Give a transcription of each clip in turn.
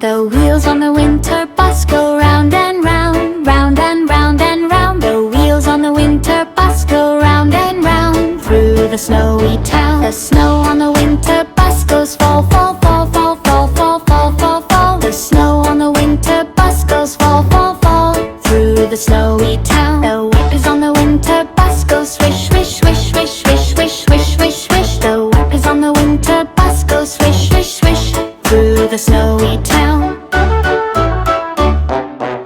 The wheels on the winter bus go round and round, round and round and round. The wheels on the winter bus go round and round through the snowy town. The snow on the winter bus goes fall, fall, fall, fall, fall, fall, fall, fall, fall. The snow on the winter bus goes fall, fall, fall through the snowy town. The wipers on the winter bus go swish, swish, swish, swish, swish, swish, swish, swish, swish. The wipers on the winter bus go swish, swish, swish through the snowy town.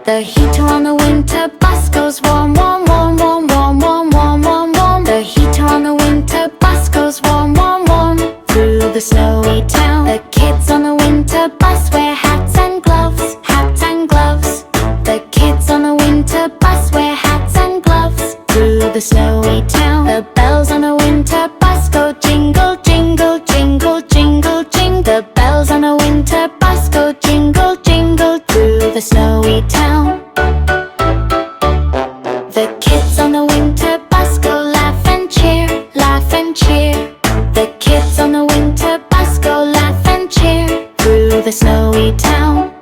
The heater on the winter bus goes warm, warm, warm, warm, warm, warm, warm, warm, warm. The heater on the winter bus goes warm, warm, warm through the snowy town. The kids on the winter bus wear hats and gloves, hats and gloves. The kids on the winter bus wear hats and gloves through the snowy town. The bells on the winter bus go jingle, jingle, jingle, jingle, jingle. The bells on the winter bus go jingle, jingle through the snowy town. The kids on the winter bus go laugh and cheer, laugh and cheer. The kids on the winter bus go laugh and cheer through the snowy town.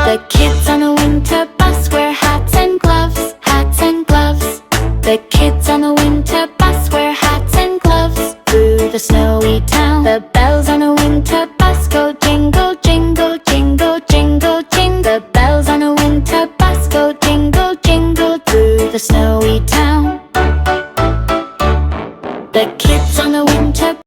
The kids on the winter bus wear hats and gloves, hats and gloves. The kids on the winter bus wear hats and gloves through the snowy town. The bells on the winter bus go jingle, jingle, jingle, jingle, jingle. The bells on the winter bus go jingle, jingle through the snowy town.